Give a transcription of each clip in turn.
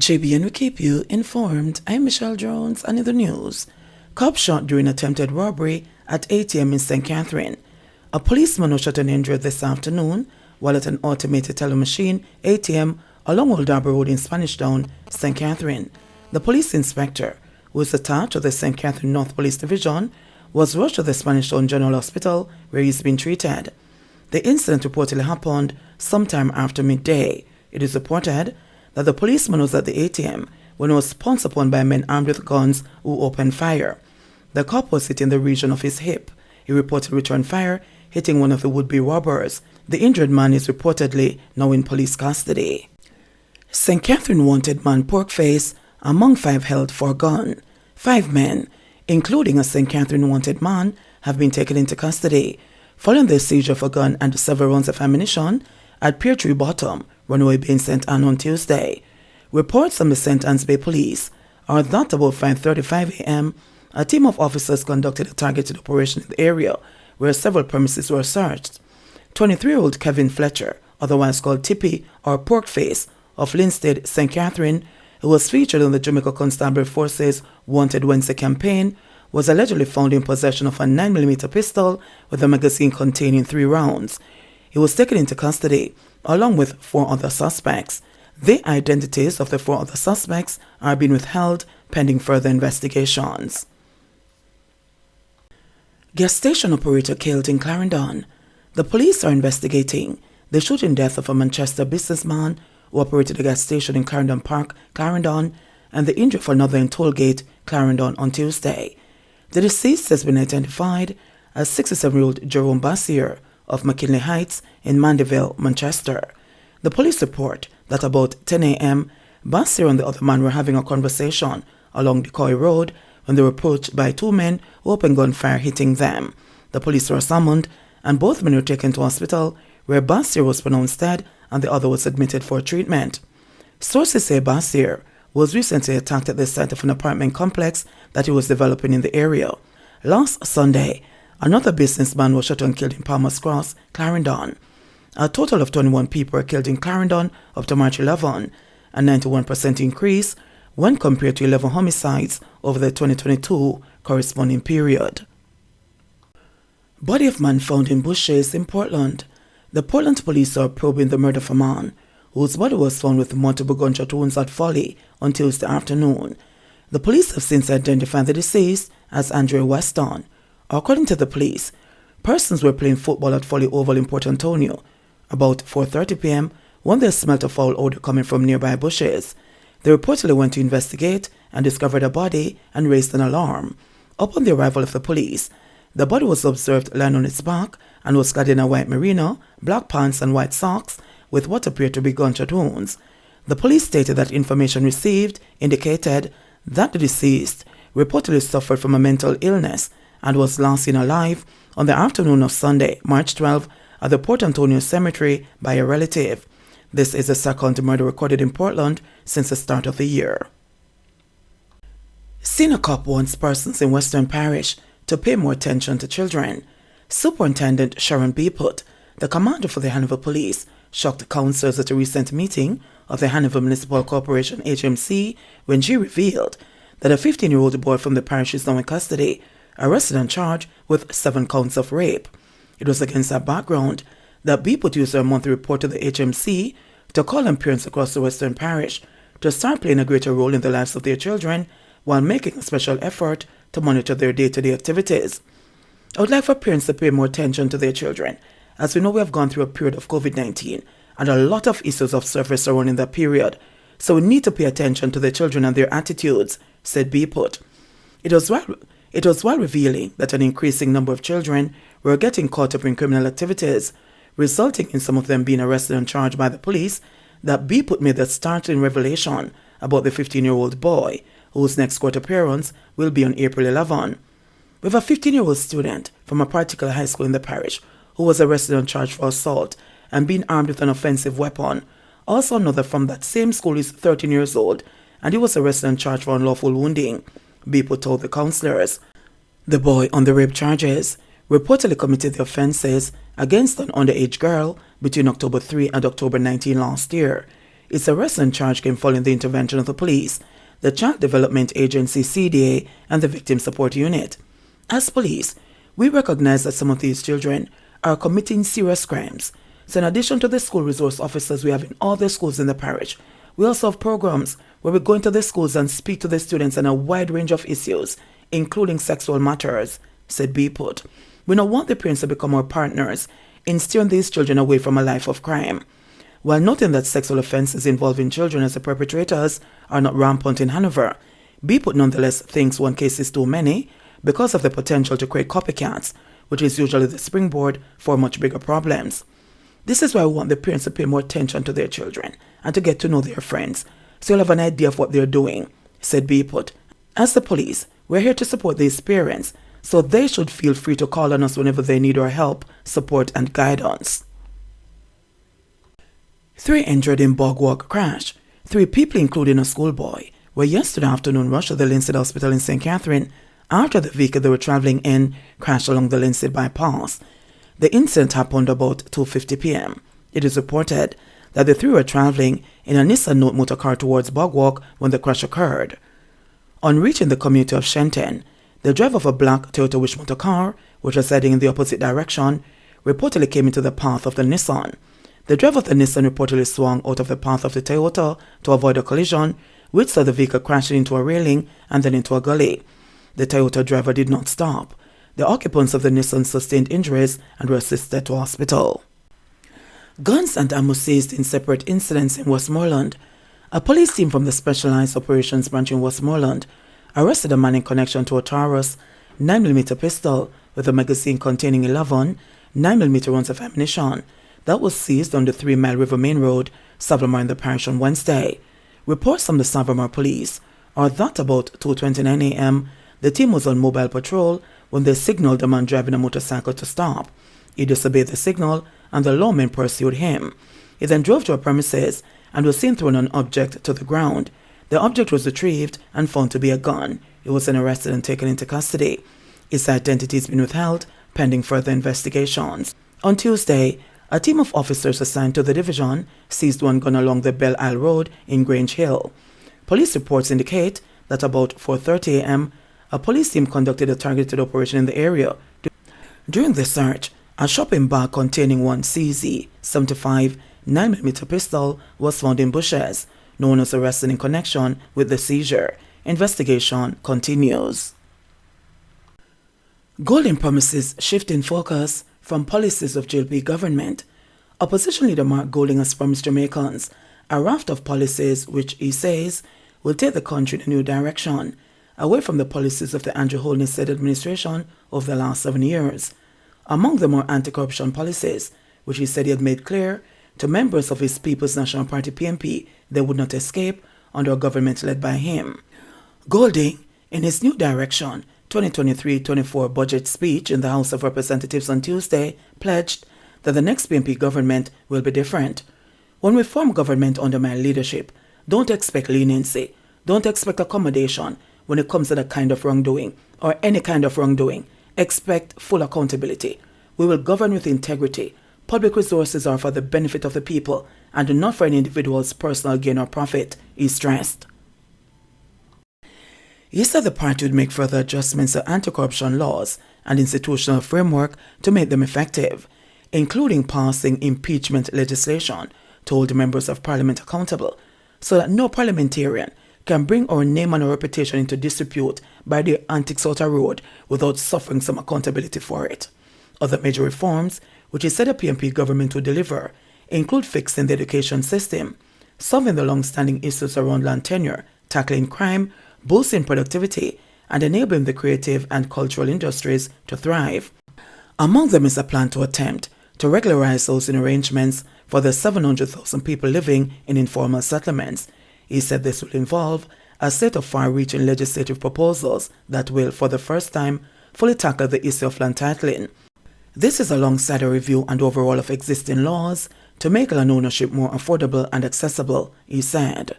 JBNN will keep you informed. I'm Michelle Jones, and in the news, cops shot during attempted robbery at ATM in St. Catherine. A policeman was shot and injured this afternoon while at an automated teller machine ATM along Old Harbour Road in Spanish Town, St. Catherine. The police inspector, who is attached to the St. Catherine North Police Division, was rushed to the Spanish Town General Hospital where he's been treated. The incident reportedly happened sometime after midday. It is reported that the policeman was at the ATM when he was pounced upon by men armed with guns who opened fire. The cop was hit in the region of his hip. He reportedly returned fire, hitting one of the would-be robbers. The injured man is reportedly now in police custody. St. Catherine wanted man Porkface among 5 held for gun. 5 men, including a St. Catherine wanted man, have been taken into custody following the seizure of a gun and several rounds of ammunition at Pear Tree Bottom, Runaway Bay in St. Anne on Tuesday. Reports from the St. Anne's Bay Police are that about 5:35 a.m., a team of officers conducted a targeted operation in the area where several premises were searched. 23-year-old Kevin Fletcher, otherwise called Tippy or Porkface, of Linstead, St. Catherine, who was featured on the Jamaica Constabulary Force's Wanted Wednesday campaign, was allegedly found in possession of a 9mm pistol with a magazine containing 3 rounds. He was taken into custody along with 4 other suspects. The identities of the 4 other suspects are being withheld pending further investigations. Gas station operator killed in Clarendon. The police are investigating the shooting death of a Manchester businessman who operated a gas station in Clarendon Park, Clarendon, and the injury of another in Tollgate, Clarendon on Tuesday. The deceased has been identified as 67-year-old Jerome Bassier of McKinley Heights in Mandeville, Manchester. The police report that about 10 a.m., Bassier and the other man were having a conversation along Decoy Road when they were approached by 2 men who opened gunfire, hitting them. The police were summoned and both men were taken to hospital where Bassier was pronounced dead and the other was admitted for treatment. Sources say Bassier was recently attacked at the site of an apartment complex that he was developing in the area. Last Sunday, another businessman was shot and killed in Palmer's Cross, Clarendon. A total of 21 people were killed in Clarendon up to March 11, a 91% increase when compared to 11 homicides over the 2022 corresponding period. Body of man found in bushes in Portland. The Portland police are probing the murder of a man whose body was found with multiple gunshot wounds at Folly on Tuesday afternoon. The police have since identified the deceased as Andrea Weston. According to the police, persons were playing football at Folly Oval in Port Antonio about 4:30 p.m. when they smelt a foul odor coming from nearby bushes. They reportedly went to investigate and discovered a body and raised an alarm. Upon the arrival of the police, the body was observed lying on its back and was clad in a white merino, black pants and white socks with what appeared to be gunshot wounds. The police stated that information received indicated that the deceased reportedly suffered from a mental illness and was last seen alive on the afternoon of Sunday, March 12, at the Port Antonio Cemetery by a relative. This is the second murder recorded in Portland since the start of the year. Senior cop wants persons in Western Parish to pay more attention to children. Superintendent Sharon Beeput, the commander for the Hanover Police, shocked councillors at a recent meeting of the Hanover Municipal Corporation HMC when she revealed that a 15-year-old boy from the parish is now in custody, arrested and charged with 7 counts of rape. It was against that background that Beeput used her monthly report to the HMC to call on parents across the Western Parish to start playing a greater role in the lives of their children while making a special effort to monitor their day-to-day activities. I would like for parents to pay more attention to their children, as we know we have gone through a period of COVID-19 and a lot of issues have surfaced surrounding that period, so we need to pay attention to the children and their attitudes, said Beeput. It was while revealing that an increasing number of children were getting caught up in criminal activities, resulting in some of them being arrested and charged by the police, that Beeput made the startling revelation about the 15-year-old boy, whose next court appearance will be on April 11. We have a 15-year-old student from a particular high school in the parish who was arrested and charged for assault and being armed with an offensive weapon. Also another from that same school is 13 years old and he was arrested and charged for unlawful wounding, Beeput told the councillors. The boy on the rape charges reportedly committed the offences against an underage girl between October 3 and October 19 last year. Its arrest and charge came following the intervention of the police, the Child Development Agency CDA, and the Victim Support Unit. As police, we recognize that some of these children are committing serious crimes. So in addition to the school resource officers we have in all the schools in the parish, we also have programs where we go into the schools and speak to the students on a wide range of issues, including sexual matters, said Beeput. We now want the parents to become our partners in steering these children away from a life of crime. While noting that sexual offences involving children as the perpetrators are not rampant in Hanover, Beeput nonetheless thinks one case is too many because of the potential to create copycats, which is usually the springboard for much bigger problems. This is why we want the parents to pay more attention to their children and to get to know their friends, so you'll have an idea of what they're doing, said Beeput. As the police, we're here to support these parents, so they should feel free to call on us whenever they need our help, support, and guidance. 3 injured in Bog Walk crash. 3 people, including a schoolboy, were yesterday afternoon rushed to the Linstead Hospital in St. Catherine after the vehicle they were travelling in crashed along the Linstead bypass. The incident happened about 2:50 p.m. It is reported that the 3 were travelling in a Nissan Note motor car towards Bog Walk when the crash occurred. On reaching the community of Shenton, the driver of a black Toyota Wish motor car, which was heading in the opposite direction, reportedly came into the path of the Nissan. The driver of the Nissan reportedly swung out of the path of the Toyota to avoid a collision, which saw the vehicle crashing into a railing and then into a gully. The Toyota driver did not stop. The occupants of the Nissan sustained injuries and were assisted to hospital. Guns and ammo seized in separate incidents in Westmoreland. A police team from the Specialized Operations Branch in Westmoreland arrested a man in connection to a Taurus 9mm pistol with a magazine containing 11 9mm rounds of ammunition that was seized on the 3 Mile River Main Road, Savamar in the parish on Wednesday. Reports from the Savamar police are that about 2:29 a.m. the team was on mobile patrol when they signaled a man driving a motorcycle to stop. He disobeyed the signal and the lawman pursued him. He then drove to a premises and was seen throwing an object to the ground. The object was retrieved and found to be a gun. He was then arrested and taken into custody. His identity has been withheld pending further investigations. On Tuesday, a team of officers assigned to the division seized one gun along the Belle Isle Road in Grange Hill. Police reports indicate that about 4:30 a.m., a police team conducted a targeted operation in the area. During the search, a shopping bag containing one CZ-75 9mm pistol was found in bushes. No one was arrested in connection with the seizure. Investigation continues. Golden promises shift in focus from policies of JLP government. Opposition leader Mark Golding has promised Jamaicans a raft of policies which he says will take the country in a new direction, away from the policies of the Andrew Holness led administration over the last 7 years. Among them are anti-corruption policies, which he said he had made clear to members of his People's National Party PNP they would not escape under a government led by him. Golding, in his New Direction 2023-24 budget speech in the House of Representatives on Tuesday, pledged that the next PNP government will be different. When we form government under my leadership, don't expect leniency, don't expect accommodation when it comes to that kind of wrongdoing or any kind of wrongdoing. Expect full accountability. We will govern with integrity. Public resources are for the benefit of the people and not for an individual's personal gain or profit, he stressed. He said the party would make further adjustments to anti-corruption laws and institutional framework to make them effective, including passing impeachment legislation to hold members of parliament accountable, so that no parliamentarian can bring our name and our reputation into disrepute by their antics out a road without suffering some accountability for it. Other major reforms, which he said the PNP government would deliver, include fixing the education system, solving the long-standing issues around land tenure, tackling crime, boosting productivity, and enabling the creative and cultural industries to thrive. Among them is a plan to attempt to regularize housing arrangements for the 700,000 people living in informal settlements. He said this will involve a set of far-reaching legislative proposals that will, for the first time, fully tackle the issue of land titling. This is alongside a review and overhaul of existing laws to make land ownership more affordable and accessible, he said.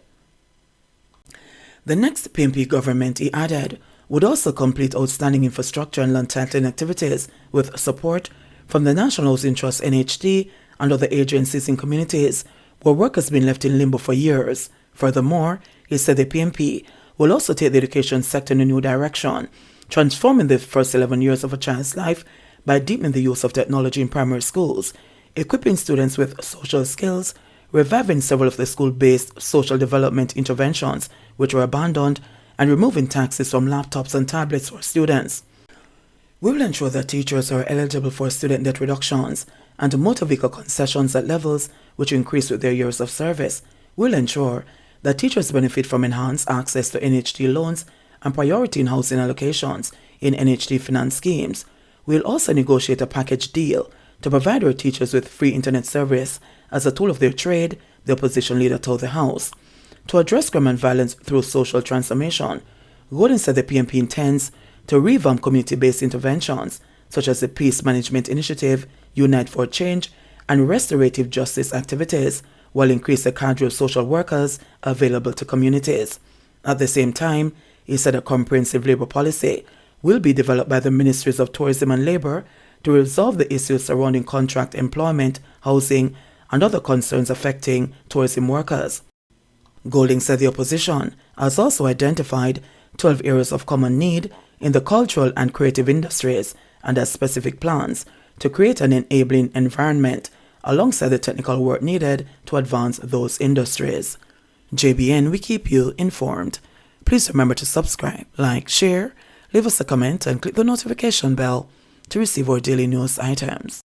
The next PNP government, he added, would also complete outstanding infrastructure and land titling activities with support from the National Housing Trust NHT and other agencies in communities where work has been left in limbo for years. Furthermore, he said the PMP will also take the education sector in a new direction, transforming the first 11 years of a child's life by deepening the use of technology in primary schools, equipping students with social skills, reviving several of the school-based social development interventions which were abandoned, and removing taxes from laptops and tablets for students. We will ensure that teachers are eligible for student debt reductions and motor vehicle concessions at levels which increase with their years of service. We will ensure that teachers benefit from enhanced access to NHT loans and priority in housing allocations in NHT finance schemes. We will also negotiate a package deal to provide our teachers with free internet service as a tool of their trade, the opposition leader told the House. To address crime and violence through social transformation, Gordon said the PMP intends to revamp community-based interventions such as the Peace Management Initiative, Unite for Change, and restorative justice activities, while increase the cadre of social workers available to communities. At the same time, he said a comprehensive labour policy will be developed by the Ministries of Tourism and Labour to resolve the issues surrounding contract employment, housing, and other concerns affecting tourism workers. Golding said the opposition has also identified 12 areas of common need in the cultural and creative industries and has specific plans to create an enabling environment alongside the technical work needed to advance those industries. JBN, we keep you informed. Please remember to subscribe, like, share, leave us a comment, and click the notification bell to receive our daily news items.